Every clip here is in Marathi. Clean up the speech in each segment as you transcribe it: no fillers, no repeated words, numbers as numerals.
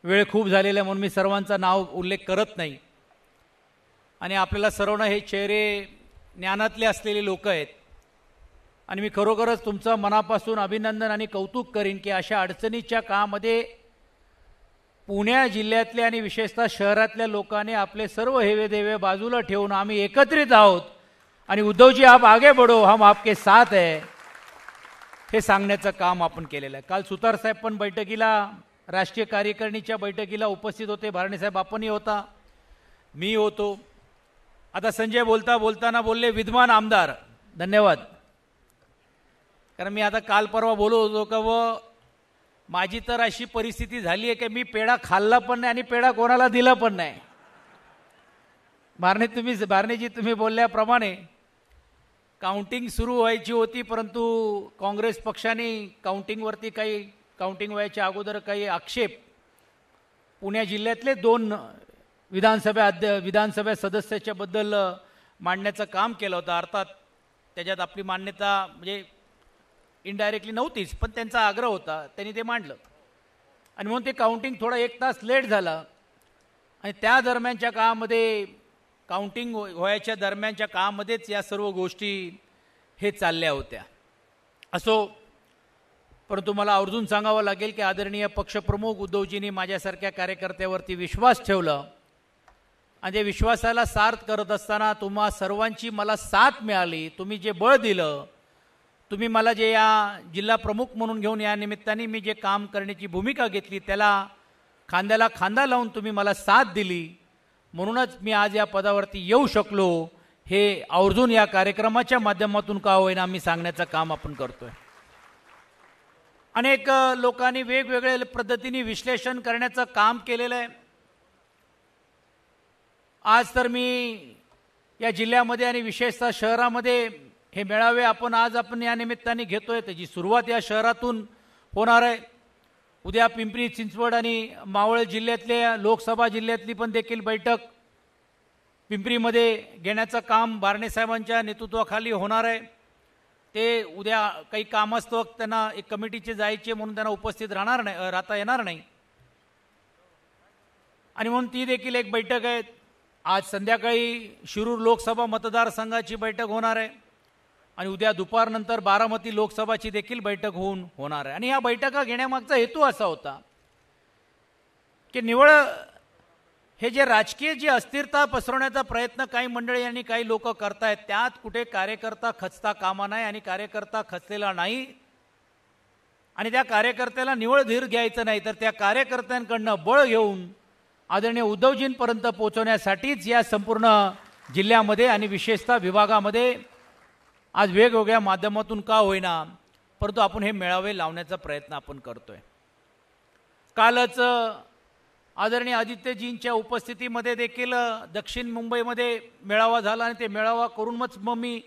वेळ खूप झालेला आहे म्हणून मी सर्वांचा नाव उल्लेख करत नाही. आणि आपल्याला सर्वांना हे चेहरे ज्ञानातले असलेले लोक आहेत आणि मी खरोखरच तुमचं मनापासून अभिनंदन आणि कौतुक करीन की अशा अडचणीच्या काळामध्ये पुणे जिल्ह्यातले आणि विशेषतः शहरातल्या लोकांनी आपले सर्व हेवे देवे बाजूला ठेवून आम्ही एकत्रित आहोत आणि उद्धवजी आप आगे बढ़ो हम आपके साथ है हे सांगण्याचं काम आपण केलेलं आहे. काल सुतार साहेब पण बैठकीला राष्ट्रीय कार्यकारिणीच्या बैठकीला उपस्थित होते. भारणे साहेब आपणही होता, मी होतो. आता संजय बोलताना बोलले विद्यमान आमदार. धन्यवाद. कारण मी आता काल परवा बोलत होतो का व माझी तर अशी परिस्थिती झाली आहे की मी पेढा खाल्ला पण नाही आणि पेढा कोणाला दिला पण नाही. भारणेजी तुम्ही बोलल्याप्रमाणे काउंटिंग सुरू व्हायची होती परंतु काँग्रेस पक्षाने काउंटिंगवरती काउंटिंग व्हायच्या अगोदर काही आक्षेप पुणे जिल्ह्यातले 2 विधानसभा सदस्याच्या बद्दल मांडण्याचं काम केलं होतं. अर्थात त्याच्यात आपली मान्यता म्हणजे इनडायरेक्टली नव्हतीच पण त्यांचा आग्रह होता, त्यांनी ते मांडलं आणि म्हणून ते काउंटिंग थोडा 1 तास लेट झालं आणि त्या दरम्यानच्या काळामध्ये काउंटिंग व्हायच्या दरम्यानच्या काळामध्येच या सर्व गोष्टी हे चालल्या होत्या. असो, परंतु मला आवर्जून सांगावं लागेल की आदरणीय पक्षप्रमुख उद्धवजींनी माझ्यासारख्या कार्यकर्त्यावरती विश्वास ठेवला आणि त्या विश्वासाला सार्थ करत असताना तुम्हा सर्वांची मला साथ मिळाली. तुम्ही जे बळ दिलं, तुम्ही मला जे या जिल्हा प्रमुख म्हणून घेऊन या निमित्ताने मी जे काम करण्याची भूमिका घेतली त्याला खांद्याला खांदा लावून तुम्ही मला साथ दिली म्हणूनच मी आज या पदावरती येऊ शकलो. हे आवर्जून या कार्यक्रमाच्या माध्यमातून का होईना मी सांगण्याचं काम आपण करतोय. अनेक लोकांनी वेगवेगळ्या पद्धतीने विश्लेषण करण्याचं काम केलेलं आहे. आज तर मी या जिल्ह्यामध्ये आणि विशेषतः शहरामध्ये हे मेळावे आपण या निमित्ताने घेतोय. त्याची सुरुवात या शहरातून होणार आहे. उद्या पिंपरी चिंचवड आणि मावळ जिल्ह्यातल्या लोकसभा जिल्ह्यातली पण देखील बैठक पिंपरीमध्ये घेण्याचं काम भारणे साहेबांच्या नेतृत्वाखाली होणार आहे. ते उद्या काही कामास्तव त्यांना एक कमिटीचे जायचे म्हणून त्यांना उपस्थित राहता येणार नाही आणि म्हणून ती देखील एक बैठक आहे. आज संध्याकाळी शिरूर लोकसभा मतदारसंघाची बैठक होणार आहे आणि उद्या दुपारनंतर बारामती लोकसभाची देखील बैठक होणार आहे. आणि या बैठका घेण्यामागचा हेतू असा होता की निवळ हे जे राजकीय जी अस्थिरता पसरवण्याचा प्रयत्न काही मंडळी आणि काही लोक करतायत त्यात कुठे कार्यकर्ता खचता कामा नये आणि कार्यकर्ता खचलेला नाही आणि त्या कार्यकर्त्याला निवळ धीर घ्यायचं नाही तर त्या कार्यकर्त्यांकडनं बळ घेऊन आदरणीय उद्धवजींपर्यंत पोहोचवण्यासाठीच या संपूर्ण जिल्ह्यामध्ये आणि विशेषतः विभागामध्ये आज वेगवेगळ्या माध्यमातून का होईना परंतु आपण हे मेळावे लावण्याचा प्रयत्न आपण करतोय. कालच आदरणीय आदित्यजींच्या उपस्थितीमध्ये देखील दक्षिण मुंबईमध्ये मेळावा झाला आणि ते मेळावा करूनच मग मी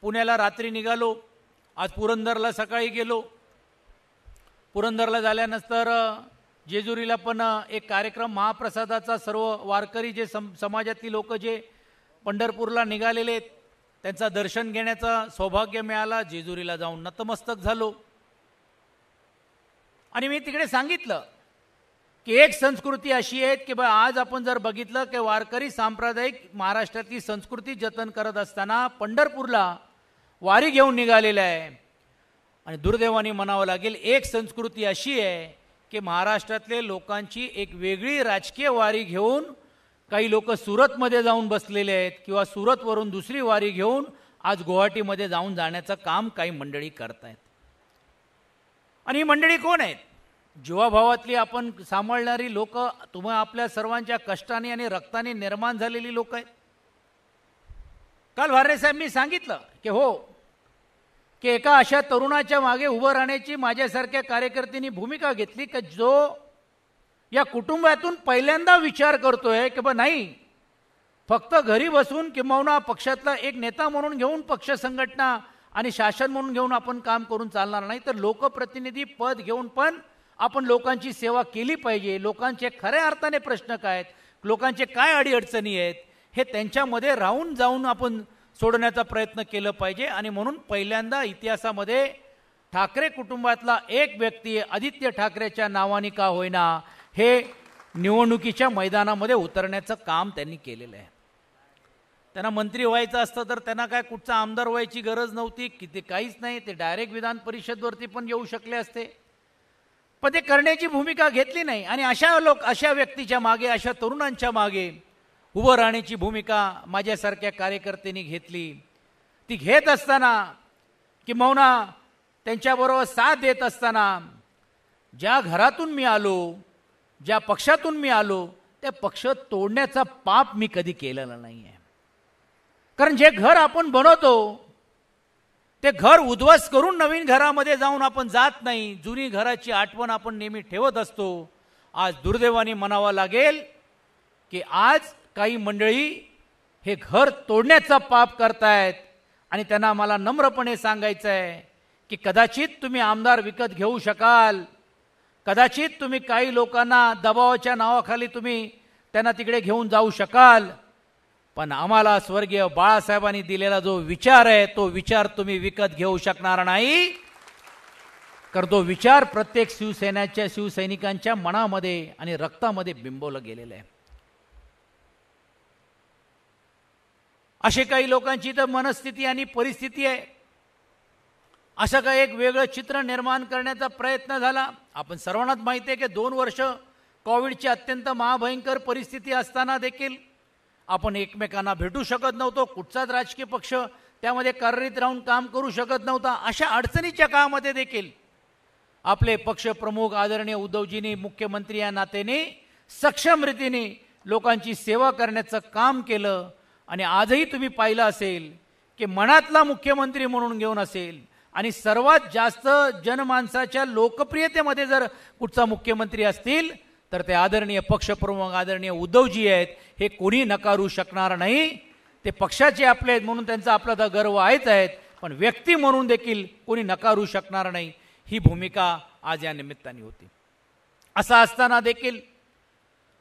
पुण्याला रात्री निघालो. आज पुरंदरला सकाळी गेलो. पुरंदरला झाल्यानंतर जेजुरीला पण एक कार्यक्रम महाप्रसादाचा सर्व वारकरी जे समाजातली लोक जे पंढरपूरला निघालेले आहेत त्यांचा दर्शन घेण्याचं सौभाग्य मिळाला. जेजुरीला जाऊन नतमस्तक झालो आणि मी तिकडे सांगितलं की एक संस्कृती अशी आहे की आज आपण जर बघितलं की वारकरी सांप्रदायिक महाराष्ट्रातली संस्कृती जतन करत असताना पंढरपूरला वारी घेऊन निघालेलं आहे आणि दुर्दैवाने म्हणावं लागेल एक संस्कृती अशी आहे की महाराष्ट्रातले लोकांची एक वेगळी राजकीय वारी घेऊन काही लोक सुरतमध्ये जाऊन बसलेले आहेत किंवा सुरतवरून दुसरी वारी घेऊन आज गुवाहाटीमध्ये जाण्याचं काम काही मंडळी करतायत. आणि ही मंडळी कोण आहेत? जीवाभावातली आपण सांभाळणारी लोक, तुम्हा आपल्या सर्वांच्या कष्टाने आणि रक्ताने निर्माण झालेली लोक आहेत. काल भारणे साहेब मी सांगितलं की हो की एका अशा तरुणाच्या मागे उभं राहण्याची माझ्यासारख्या कार्यकर्त्यांनी भूमिका घेतली की जो या कुटुंबातून पहिल्यांदा विचार करतोय की नाही फक्त घरी बसून किंबहुना पक्षातला एक नेता म्हणून घेऊन पक्ष संघटना आणि शासन म्हणून घेऊन आपण काम करून चालणार नाही तर लोकप्रतिनिधी पद घेऊन पण आपण लोकांची सेवा केली पाहिजे. लोकांचे खऱ्या अर्थाने प्रश्न काय आहेत, लोकांचे काय अडीअडचणी आहेत हे त्यांच्यामध्ये राहून जाऊन आपण सोडण्याचा प्रयत्न केला पाहिजे. आणि म्हणून पहिल्यांदा इतिहासामध्ये ठाकरे कुटुंबातला एक व्यक्ती आदित्य ठाकरेच्या नावाने का होईना हे निवडणुकीच्या मैदानामध्ये उतरण्याचं काम त्यांनी केलेलं आहे. त्यांना मंत्री व्हायचं असतं तर त्यांना काय कुठचा आमदार व्हायची गरज नव्हती, किती काहीच नाही, ते डायरेक्ट विधान परिषदवरती पण येऊ शकले असते, पण ते करण्याची भूमिका घेतली नाही. आणि अशा व्यक्तीच्या मागे, अशा तरुणांच्या मागे उभं राहण्याची भूमिका माझ्यासारख्या कार्यकर्त्यांनी घेतली. ती घेत असताना किंबहुना त्यांच्याबरोबर साथ देत असताना ज्या घरातून मी आलो, ज्या पक्षातून मी आलो, त्या पक्ष तोडण्याचा पाप मी कधी केलेला नाही आहे. कारण जे घर आपण बनवतो ते घर उद्ध्वस्त करून नवीन घरामध्ये जाऊन आपण जात नाही. जुनी घराची आठवण आपण नेहमी ठेवत असतो. आज दुर्दैवाने म्हणावं लागेल की आज काही मंडळी हे घर तोडण्याचा पाप करतायत. आणि त्यांना मला नम्रपणे सांगायचं आहे की कदाचित तुम्ही आमदार विकत घेऊ शकाल, कदाचित तुम्ही काही लोकांना दबावाच्या नावाखाली तुम्ही त्यांना तिकडे घेऊन जाऊ शकाल, पण आम्हाला स्वर्गीय बाळासाहेबांनी दिलेला जो विचार आहे तो विचार तुम्ही विकत घेऊ शकणार नाही. कारण तो विचार प्रत्येक शिवसैनिकांच्या मनामध्ये आणि रक्तामध्ये बिंबवला गेलेला आहे. असे काही लोकांची तर मनस्थिती आणि परिस्थिती आहे. असं काही एक वेगळं चित्र निर्माण करण्याचा प्रयत्न झाला. आपण सर्वांनाच माहिती आहे की 2 वर्ष कोविडची अत्यंत महाभयंकर परिस्थिती असताना देखील आपण एकमेकांना भेटू शकत नव्हतो. कुठचाच राजकीय पक्ष त्यामध्ये कार्यरत राहून काम करू शकत नव्हता. अशा अडचणीच्या काळामध्ये देखील आपले पक्षप्रमुख आदरणीय उद्धवजींनी मुख्यमंत्री या नात्याने सक्षम रीतीने लोकांची सेवा करण्याचं काम केलं. आणि आजही तुम्ही पाहिलं असेल की मनातला मुख्यमंत्री म्हणून घेऊन असेल आणि सर्वात जास्त जनमानसाच्या लोकप्रियतेमध्ये जर कुठचा मुख्यमंत्री असतील तर ते आदरणीय पक्षप्रमुख आदरणीय उद्धवजी आहेत. हे कोणी नकारू शकणार नाही. ते पक्षाचे आपले आहेत म्हणून त्यांचा आपला तर गर्व आहेच आहेत, पण व्यक्ती म्हणून देखील कोणी नकारू शकणार नाही. ही भूमिका आज या निमित्ताने होती. असं असताना देखील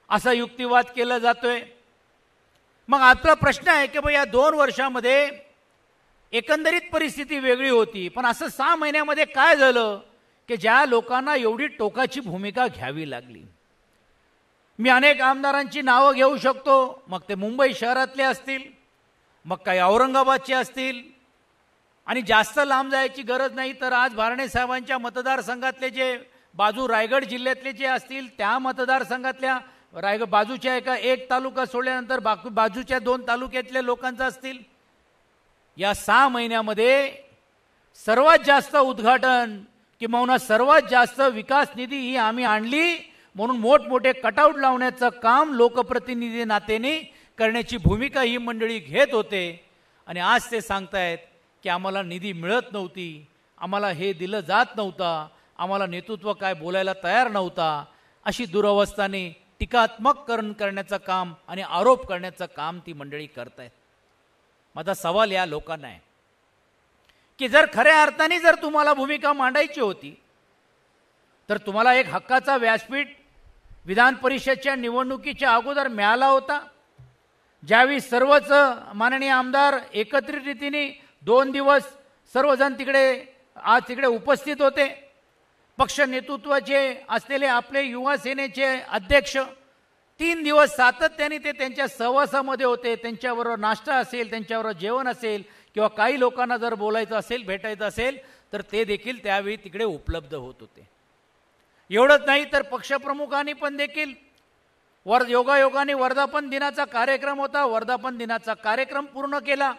असा युक्तिवाद केला जातोय. मग आपला प्रश्न आहे की या 2 वर्षामध्ये एकंदरीत परिस्थिती वेगळी होती, पण असं 6 महिन्यामध्ये काय झालं की ज्या लोकांना एवढी टोकाची भूमिका घ्यावी लागली. मी अनेक आमदारांची नावं घेऊ शकतो, मग ते मुंबई शहरातले असतील, मग काही औरंगाबादचे असतील, आणि जास्त लांब जायची गरज नाही तर आज भारणे साहेबांच्या मतदारसंघातले जे बाजू रायगड जिल्ह्यातले जे असतील त्या मतदारसंघातल्या रायगड बाजूच्या एक तालुका सोडल्यानंतर बाजूच्या 2 तालुक्यातल्या लोकांचं असतील. या 6 महिन्यामध्ये सर्वात जास्त उद्घाटन किंवा सर्वात जास्त विकास निधी ही आम्ही आणली म्हणून मोठमोठे कटआउट लावण्याचं काम लोकप्रतिनिधी नात्याने करण्याची भूमिका ही मंडळी घेत होते. आणि आज ते सांगतायत की आम्हाला निधी मिळत नव्हती, आम्हाला हे दिलं जात नव्हतं, आम्हाला नेतृत्व काय बोलायला तयार नव्हता. अशी दुरवस्थाने टीकात्मक करण्याचं काम आणि आरोप करण्याचं काम ती मंडळी करतायत. माझा सवाल या लोकांना आहे की जर खऱ्या अर्थाने जर तुम्हाला भूमिका मांडायची होती तर तुम्हाला एक हक्काचा व्यासपीठ विधान परिषदच्या निवडणुकीच्या अगोदर मिळाला होता, ज्यावेळी सर्वच माननीय आमदार एकत्रित रीतीने 2 दिवस सर्वजण तिकडे उपस्थित होते. पक्ष नेतृत्वाचे असलेले आपले युवा सेनेचे अध्यक्ष 3 दिवस सातत्याने ते त्यांच्या सहवासामध्ये होते. त्यांच्याबरोबर नाश्ता असेल, त्यांच्याबरोबर जेवण असेल किंवा काही लोकांना जर बोलायचं असेल, भेटायचं असेल तर ते देखील त्यावेळी तिकडे उपलब्ध होत होते. एवढंच नाही तर पक्षप्रमुखांनी पण देखील योगायोगाने वर्धापन दिनाचा कार्यक्रम होता, वर्धापन दिनाचा कार्यक्रम पूर्ण केला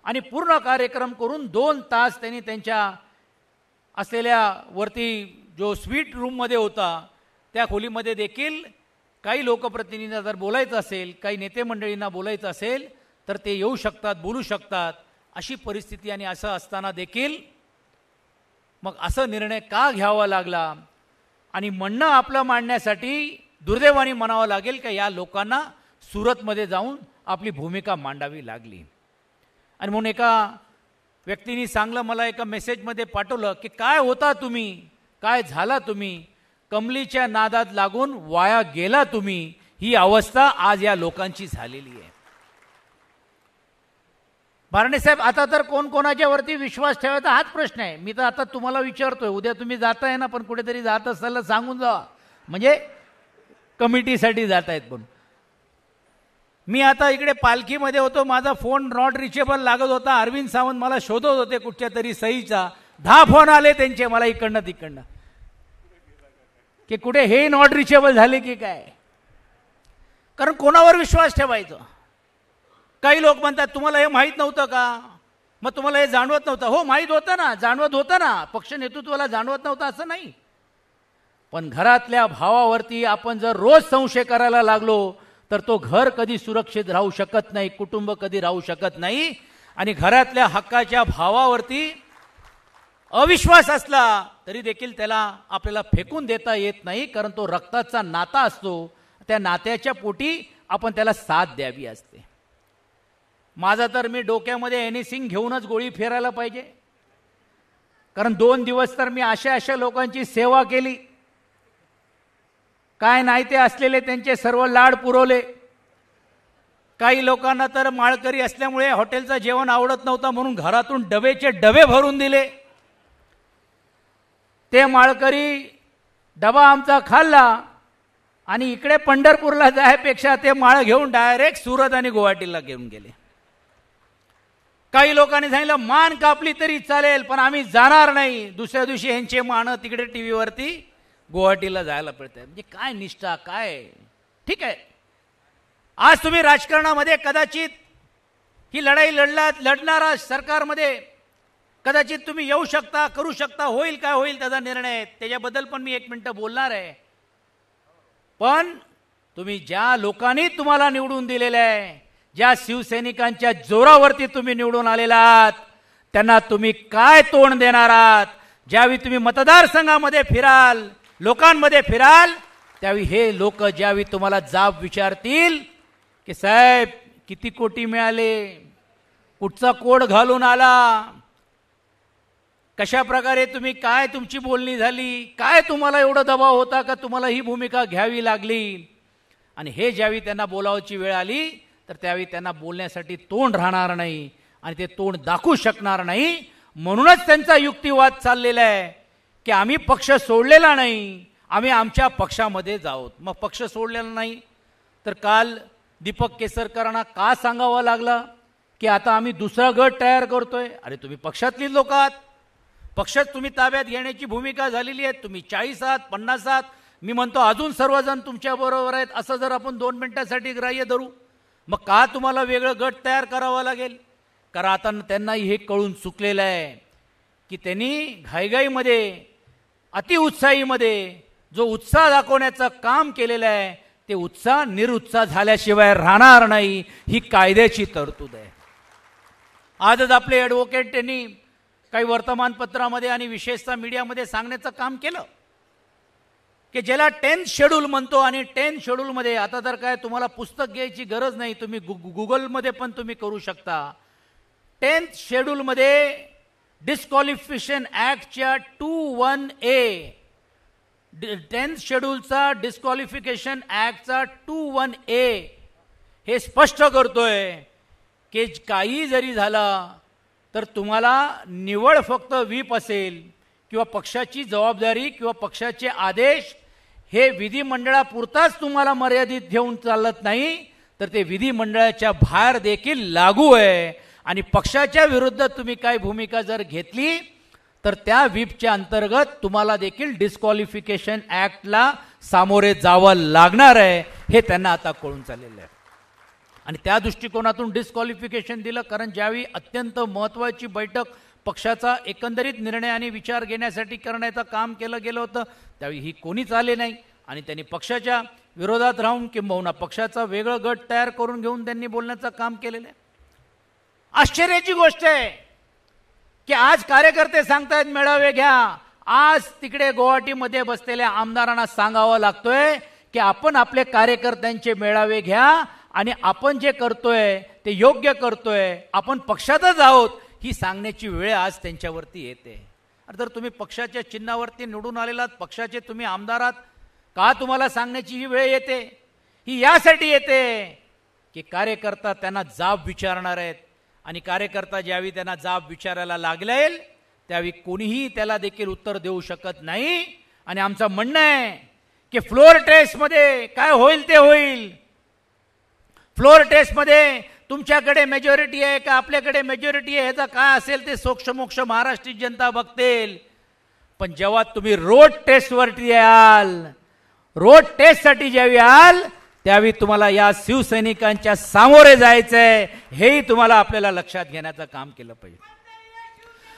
आणि पूर्ण कार्यक्रम करून 2 तास त्यांनी त्यांच्या असलेल्या वरती जो स्वीट रूममध्ये होता त्या खोलीमध्ये देखील काही लोकप्रतिनिधींना जर बोलायचं असेल, काही नेते मंडळींना बोलायचं असेल तर ते येऊ शकतात, बोलू शकतात. अशी परिस्थिती आणि असं असताना देखील मग असं निर्णय का घ्यावा लागला. आणि म्हणणं आपलं मांडण्यासाठी दुर्दैवाने म्हणावं लागेल की या लोकांना सुरतमध्ये जाऊन आपली भूमिका मांडावी लागली. आणि म्हणून एका व्यक्तीने सांगलं, मला एका मेसेजमध्ये पाठवलं की काय होता तुम्ही, काय झाला तुम्ही, कमलीच्या नादात लागून वाया गेला तुम्ही. ही अवस्था आज या लोकांची झालेली आहे. भारणे साहेब, आता तर कोण कोणाच्या वरती विश्वास ठेवायचा हाच प्रश्न आहे. मी तर आता तुम्हाला विचारतोय, उद्या तुम्ही जाताय ना, पण कुठेतरी जात असताना सांगून जावा. म्हणजे कमिटीसाठी जात आहेत म्हणून. मी आता इकडे पालखीमध्ये होतो, माझा फोन नॉट रिचेबल लागत होता. अरविंद सावंत मला शोधत होते कुठच्या तरी सहीचा. 10 फोन आले त्यांचे मला इकडनं तिकडनं, की कुठे हे नॉट रिचेबल झाले की काय. कारण कोणावर विश्वास ठेवायचा. काही लोक म्हणतात तुम्हाला हे माहीत नव्हतं का, मग तुम्हाला हे जाणवत नव्हतं. हो माहीत होतं ना, जाणवत होतं ना, पक्ष नेतृत्वाला जाणवत नव्हतं असं नाही. पण घरातल्या भावावरती आपण जर रोज संशय करायला लागलो तर तो घर कधी सुरक्षित राहू शकत नाही, कुटुंब कधी राहू शकत नाही. आणि घरातल्या हक्काच्या भावावरती अविश्वास असला तरी देखील त्याला आपल्याला फेकून देता येत नाही, कारण तो रक्ताचा नाता असतो. त्या नात्याच्या पोटी आपण त्याला साथ द्यावी असते. माझा तर मी डोक्यामध्ये एनिसिंग घेऊनच गोळी फेरायला पाहिजे, कारण 2 दिवस तर मी अशा लोकांची सेवा केली, काय नाही ते असलेले त्यांचे सर्व लाड पुरवले. काही लोकांना तर माळकरी असल्यामुळे हॉटेलचं जेवण आवडत नव्हतं म्हणून घरातून डबेचे डबे भरून दिले. ते माळकरी डबा आमचा खाल्ला आणि इकडे पंढरपूरला जायपेक्षा ते माळ घेऊन डायरेक्ट सुरत आणि गुवाहाटीला घेऊन गेले. काही लोकांनी सांगितलं मान कापली तरी चालेल पण आम्ही जाणार नाही. दुसऱ्या दिवशी यांचे मान तिकडे टीव्हीवरती गुवाहाटीला जायला पडते. म्हणजे काय निष्ठा काय. ठीक आहे, आज तुम्ही राजकारणामध्ये कदाचित ही लढाई लढणारा सरकारमध्ये कदाचित तुम्ही येऊ शकता, करू शकता, होईल काय होईल त्याचा निर्णय, त्याच्याबद्दल पण मी 1 मिनिट बोलणार आहे. पण तुम्ही ज्या लोकांनी तुम्हाला निवडून दिलेले आहे, ज्या शिवसैनिकांच्या जोरावरती तुम्ही निवडून आलेला आहात, त्यांना तुम्ही काय तोंड देणार आहात. ज्यावेळी तुम्ही मतदारसंघामध्ये फिराल, लोकांमध्ये फिराल, त्यावेळी हे लोक ज्यावेळी तुम्हाला जाब विचारतील की साहेब किती कोटी मिळाले, कुठचा कोड घालून आला, कशा प्रकारे तुम्ही, काय तुमची बोलणी झाली, काय तुम्हाला एवढा दबाव होता का तुम्हाला ही भूमिका घ्यावी लागली. आणि हे ज्यावेळी त्यांना बोलावची वेळ आली तर त्यावेळी त्यांना बोलण्यासाठी तोंड राहणार नाही आणि ते तोंड दाखवू शकणार नाही. म्हणूनच त्यांचा युक्तिवाद चाललेला आहे की आम्ही पक्ष सोडलेला नाही, आम्ही आमच्या पक्षामध्ये जाऊत. मग पक्ष सोडलेला नाही तर काल दीपक केसरकरांना का सांगावं लागलं की आता आम्ही दुसरा गट तयार करतोय. अरे तुम्ही पक्षातली लोक आहात, पक्षात तुम्ही ताब्यात घेण्याची भूमिका झालेली आहे. तुम्ही 40 आहात, 50 आहात, मी म्हणतो अजून सर्वजण तुमच्या बरोबर आहेत, असं जर आपण 2 मिनिटांसाठी ग्राह्य धरू, मग का तुम्हाला वेगळं गट तयार करावं लागेल. कारण आता त्यांनाही हे कळून चुकलेलं आहे की त्यांनी घाईघाईमध्ये अतिउत्साहीमध्ये जो उत्साह दाखवण्याचं काम केलेलं आहे ते उत्साह निरुत्साह झाल्याशिवाय राहणार नाही, ही कायद्याची तरतूद आहे. आजच आपले ॲडव्होकेट त्यांनी काही वर्तमानपत्रामध्ये आणि विशेषतः मीडियामध्ये सांगण्याचं काम केलं की ज्याला 10th शेड्यूल म्हणतो. आणि 10th शेड्यूलमध्ये आता तर काय तुम्हाला पुस्तक घ्यायची गरज नाही, तुम्ही गुगलमध्ये पण तुम्ही करू शकता. 10th शेड्यूलमध्ये disqualification ॲक्टच्या 21A 10th शेड्यूलचा disqualification ॲक्टचा 21A हे स्पष्ट करतोय की काही जरी झालं तर तुम्हाला निवड फक्त व्हीप असेल किंवा पक्षाची जबाबदारी किंवा पक्षाचे आदेश हे विधिमंडळापुरताच तुम्हाला मर्यादित घेऊन चालत नाही, तर ते विधिमंडळाच्या बाहेर देखील लागू आहे. आणि पक्षाच्या विरुद्ध तुम्ही काय भूमिका जर घेतली तर त्या व्हीपच्या अंतर्गत तुम्हाला देखील डिस्क्वालिफिकेशन ॲक्टला सामोरे जावं लागणार आहे. हे त्यांना आता कळून चाललेलं आहे. आणि त्या दृष्टिकोनातून डिस्क्वालिफिकेशन दिलं, कारण ज्यावेळी अत्यंत महत्त्वाची बैठक पक्षाचा एकंदरीत निर्णय आणि विचार घेण्यासाठी करण्याचं काम केलं गेलं होतं त्यावेळी ही कोणीच आले नाही. आणि त्यांनी पक्षाच्या विरोधात राहून किंबहुना पक्षाचा वेगळं गट तयार करून घेऊन त्यांनी बोलण्याचं काम केलेलं आहे. आश्चर्याची गोष्ट आहे की आज कार्यकर्ते सांगतायत मेळावे घ्या. आज तिकडे गुवाहाटीमध्ये बसलेल्या आमदारांना सांगावं लागतोय की आपण आपले कार्यकर्त्यांचे मेळावे घ्या आणि आपण जे करतोय ते योग्य करतोय, आपण पक्षातच आहोत ही सांगण्याची वेळ आज त्यांच्यावरती येते. जर तुम्ही पक्षाच्या चिन्हावरती निवडून आलेलात, पक्षाचे तुम्ही आमदार आहात, का तुम्हाला सांगण्याची ही वेळ येते? ही यासाठी येते की कार्यकर्ता त्यांना जाब विचारणार आहेत. आणि कार्यकर्ता ज्यावेळी त्यांना जाब विचारायला लागेल त्यावेळी कोणीही त्याला देखील उत्तर देऊ शकत नाही. आणि आमचं म्हणणं आहे की फ्लोअर टेस्टमध्ये काय होईल ते होईल. फ्लोअर टेस्टमध्ये तुमच्याकडे मेजॉरिटी आहे का आपल्याकडे मेजॉरिटी आहे ह्याचा काय असेल ते सोक्षमोक्ष महाराष्ट्रीय जनता बघतेल. पण जेव्हा तुम्ही रोड टेस्टवरती याल, रोड टेस्टसाठी ज्यावेळी याल त्यावेळी तुम्हाला या शिवसैनिकांच्या सामोरे जायचंय, हेही तुम्हाला आपल्याला लक्षात घेण्याचं काम केलं पाहिजे.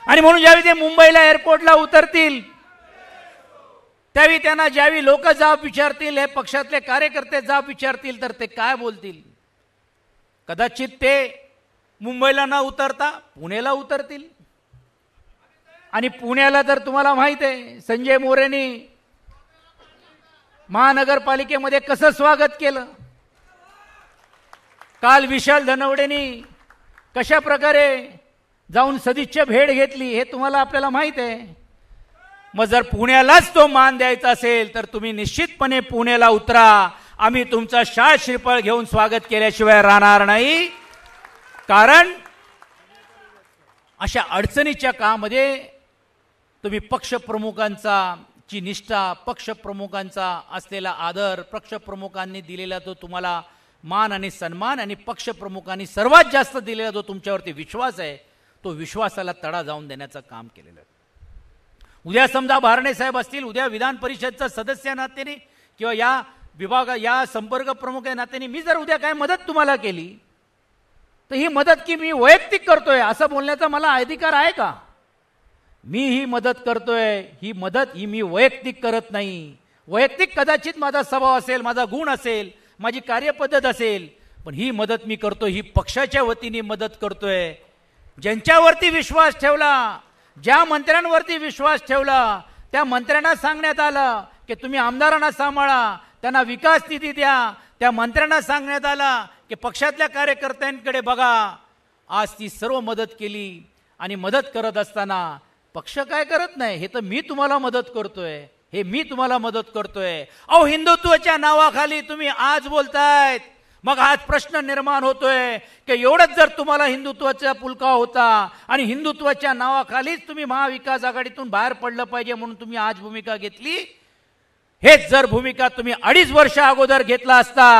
आणि म्हणून ज्यावेळी ते मुंबईला एअरपोर्टला उतरतील त्यावेळी त्यांना ज्यावेळी लोक जाब विचारतील, हे पक्षातले कार्यकर्ते जाब विचारतील, तर ते काय बोलतील? कदाचित ते मुंबईला न उतरता पुण्याला उतरतील. आणि पुण्याला तर तुम्हाला माहित आहे संजय मोरेंनी महानगरपालिकेमध्ये कसं स्वागत केलं. काल विशाल धनवडेंनी कशा प्रकारे जाऊन सदिच्छा भेट घेतली हे तुम्हाला आपल्याला माहित आहे. मग जर पुण्यालाच तो मान द्यायचा असेल तर तुम्ही निश्चितपणे पुण्याला उतरा. आम्ही तुमचा शाल श्रीफळ घेऊन स्वागत केल्याशिवाय राहणार नाही. कारण अशा अडचणीच्या काळामध्ये तुम्ही पक्षप्रमुखांचा ची निष्ठा, पक्षप्रमुखांचा असलेला आदर, पक्षप्रमुखांनी दिलेला जो तुम्हाला मान आणि सन्मान आणि पक्षप्रमुखांनी सर्वात जास्त दिलेला जो तुमच्यावरती विश्वास आहे, तो विश्वासाला तडा जाऊन देण्याचं काम केलेलं आहे. उद्या समजा भारणे साहेब असतील, उद्या विधान परिषदचा सदस्य नात्याने किंवा या या संपर्क प्रमुख या नात्याने मी जर उद्या काय मदत तुम्हाला केली तर ही मदत की मी वैयक्तिक करतोय असं बोलण्याचा मला अधिकार आहे का? मी ही मदत करतोय, ही मदत ही मी वैयक्तिक करत नाही. वैयक्तिक कदाचित माझा स्वभाव असेल, माझा गुण असेल, माझी कार्यपद्धत असेल, पण ही मदत मी करतोय, ही पक्षाच्या वतीने मदत करतोय. ज्यांच्यावरती विश्वास ठेवला, ज्या मंत्र्यांवरती विश्वास ठेवला, त्या मंत्र्यांना सांगण्यात आलं की तुम्ही आमदारांना सांभाळा, त्यांना विकास निधी द्या. त्या मंत्र्यांना सांगण्यात आलं की पक्षातल्या कार्यकर्त्यांकडे बघा. आज ती सर्व मदत केली आणि मदत करत असताना पक्ष काय करत नाही, हे तर मी तुम्हाला मदत करतोय, हे मी तुम्हाला मदत करतोय. अहो, हिंदुत्वाच्या नावाखाली तुम्ही आज बोलतायत. मग आज प्रश्न निर्माण होतोय की एवढंच जर तुम्हाला हिंदुत्वाचा पुलका होता आणि हिंदुत्वाच्या नावाखालीच तुम्ही महाविकास आघाडीतून बाहेर पडलं पाहिजे म्हणून तुम्ही आज भूमिका घेतली. हेच जर भूमिका तुम्ही 2.5 वर्ष अगोदर घेतला असता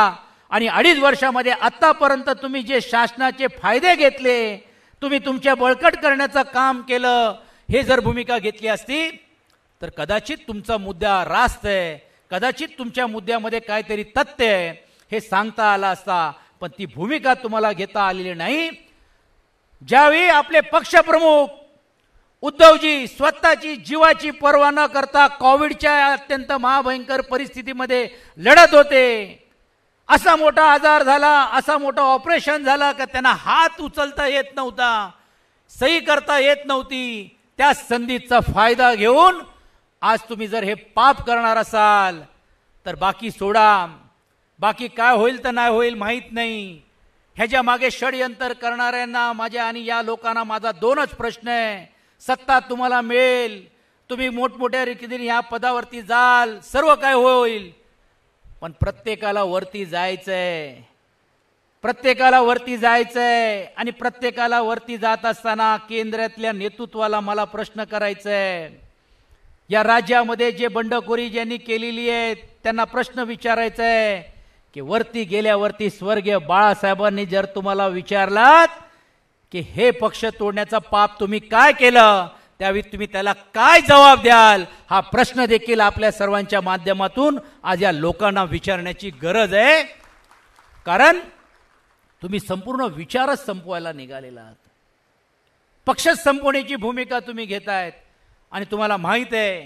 आणि 2.5 वर्षामध्ये आतापर्यंत तुम्ही जे शासनाचे फायदे घेतले, तुम्ही तुमच्या बळकट करण्याचं काम केलं, हे जर भूमिका घेतली असती तर कदाचित तुमचा मुद्दा रास्त आहे, कदाचित तुमच्या मुद्द्यामध्ये काहीतरी तथ्य आहे हे सांगता आलं असता. पण ती भूमिका तुम्हाला घेता आलेली नाही. ज्यावेळी आपले पक्षप्रमुख उद्धवजी स्वतःची जीवाची पर्वा न करता कोविडच्या अत्यंत महाभयंकर परिस्थितीमध्ये लढत होते, असा मोठा आजार झाला, असा मोठा ऑपरेशन झाला की त्यांना हात उचलता येत नव्हता, सही करता येत नव्हती. त्या संधीचा फायदा घेऊन आज तुम्ही जर हे पाप करणार असाल तर बाकी सोडा. बाकी काय होईल तर नाही होईल माहीत नाही. ह्याच्या मागे षडयंत्र करणाऱ्यांना माझ्या आणि या लोकांना माझा 2च प्रश्न आहे. सत्ता तुम्हाला मिळेल, तुम्ही मोठमोठ्या रीतीने ह्या पदावरती जाल, सर्व काय होईल, पण प्रत्येकाला वरती जायचंय, प्रत्येकाला वरती जायचंय. आणि प्रत्येकाला वरती जात असताना केंद्रातल्या नेतृत्वाला मला प्रश्न करायचंय. या राज्यामध्ये जे बंडखोरी ज्यांनी केलेली आहे त्यांना प्रश्न विचारायचा आहे की वरती गेल्यावरती स्वर्गीय बाळासाहेबांनी जर तुम्हाला विचारलात की हे पक्ष तोडण्याचा पाप तुम्ही काय केलं, त्यावेळी तुम्ही त्याला काय जबाब द्याल, हा प्रश्न देखील आपल्या सर्वांच्या माध्यमातून आज या लोकांना विचारण्याची गरज आहे. कारण तुम्ही संपूर्ण विचारच संपवायला निघालेला आहात. पक्षच संपवण्याची भूमिका तुम्ही घेतायत. आणि तुम्हाला माहित आहे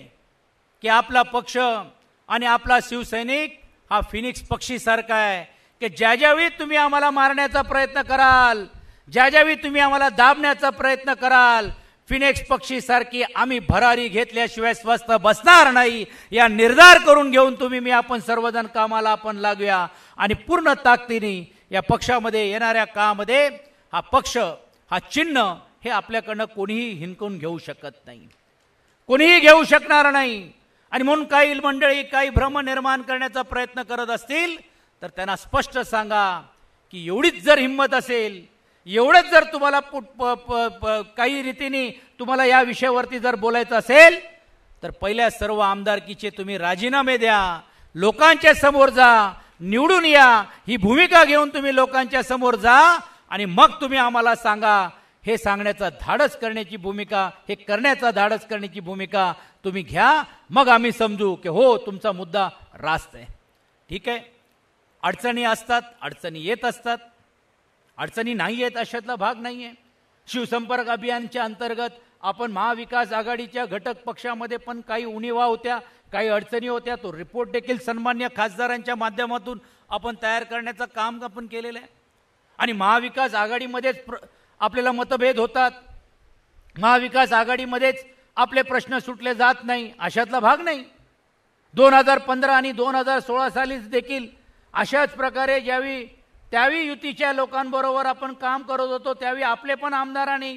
की आपला पक्ष आणि आपला शिवसैनिक हा फिनिक्स पक्षीसारखा आहे की ज्यावेळी तुम्ही आम्हाला मारण्याचा प्रयत्न कराल, ज्यावेळी तुम्ही आम्हाला दाबण्याचा प्रयत्न कराल, फिनिक्स पक्षीसारखी आम्ही भरारी घेतल्याशिवाय स्वस्थ बसणार नाही. या निर्धार करून घेऊन तुम्ही आपण सर्वजण कामाला आपण लागूया आणि पूर्ण ताकदीने या पक्षामध्ये येणाऱ्या काळामध्ये हा पक्ष, हा चिन्ह हे आपल्याकडनं कोणीही हिंकून घेऊ शकत नाही, कोणीही घेऊ शकणार नाही. आणि म्हणून काही मंडळी काही भ्रम निर्माण करण्याचा प्रयत्न करत असतील तर त्यांना स्पष्ट सांगा की एवढीच जर हिंमत असेल, एवढंच जर तुम्हाला काही रीतीने तुम्हाला या विषयावरती जर बोलायचं असेल तर पहिल्या सर्व आमदारकीचे तुम्ही राजीनामे द्या, लोकांच्या समोर जा, निवडून या, ही भूमिका घेऊन तुम्ही लोकांच्या समोर जा आणि मग तुम्ही आम्हाला सांगा. हे सांगण्याचा धाडस करण्याची भूमिका, हे करण्याचा धाडस करण्याची भूमिका तुम्ही घ्या. मग आम्ही समजू की हो तुमचा मुद्दा रास्त आहे. ठीक आहे, अडचणी असतात, अडचणी येत असतात, अडचणी नाही येत अशातला भाग नाही आहे. शिवसंपर्क अभियानच्या अंतर्गत आपण महाविकास आघाडीच्या घटक पक्षामध्ये पण काही उणिवा होत्या, काही अडचणी होत्या. तो रिपोर्ट देखील सन्मान्य खासदारांच्या माध्यमातून आपण तयार करण्याचं काम आपण केलेलं आहे. आणि महाविकास आघाडीमध्येच आपल्याला मतभेद होतात, महाविकास आघाडीमध्येच आपले प्रश्न सुटले जात नाही अशातला भाग नाही. 2015 आणि 2016 साली देखील अशाच प्रकारे त्यावेळी युतीच्या लोकांबरोबर आपण काम करत होतो. त्यावेळी आपले पण आमदारांनी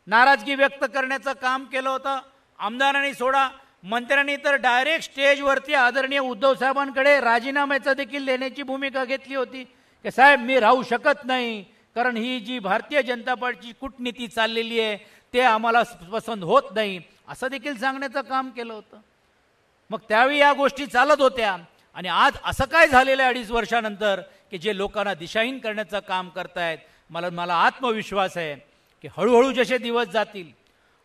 नाराजगी व्यक्त करण्याचं काम केलं होतं. आमदारांनी सोडा, मंत्र्यांनी तर डायरेक्ट स्टेजवरती आदरणीय उद्धव साहेबांकडे राजीनाम्याचं देखील देण्याची भूमिका घेतली होती की साहेब मी राहू शकत नाही, कारण ही जी भारतीय जनता पार्टीची कूटनीती चाललेली आहे ते आम्हाला पसंत होत नाही, असं देखील सांगण्याचं काम केलं होतं. मग त्यावेळी या गोष्टी चालत होत्या. आणि आज असं काय झालेलं आहे 2.5 वर्षानंतर की जे लोकांना दिशाहीन करण्याचं काम करतायत. मला आत्मविश्वास आहे की हळूहळू जसे दिवस जातील,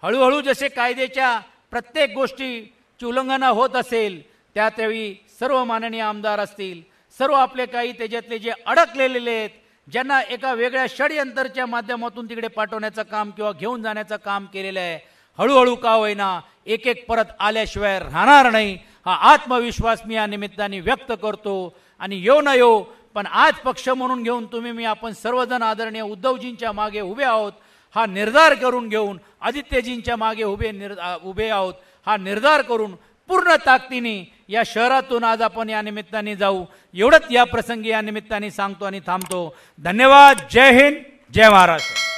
हळूहळू जसे कायद्याच्या प्रत्येक गोष्टीची उल्लंघन होत असेल, त्यावेळी सर्व माननीय आमदार असतील, सर्व आपले काही त्याच्यातले जे अडकलेले आहेत, ज्यांना एका वेगळ्या षडयंत्राच्या माध्यमातून तिकडे पाठवण्याचं काम किंवा घेऊन जाण्याचं काम केलेलं आहे, हळूहळू का होईना एक एक परत आल्याशिवाय राहणार नाही, हा आत्मविश्वास मी या निमित्ताने व्यक्त करतो. आणि येऊ न येऊ पण आज पक्ष म्हणून घेऊन तुम्ही आपण सर्वजण आदरणीय उद्धवजींच्या मागे उभे आहोत हा निर्धार करून घेऊन, आदित्यजींच्या मागे उभे आहोत हा निर्धार करून पूर्ण ताकदीने या शहरातून आज आपण या निमित्ताने जाऊ. एवढंच या प्रसंगी या निमित्ताने सांगतो आणि थांबतो. धन्यवाद. जय हिंद, जय महाराष्ट्र.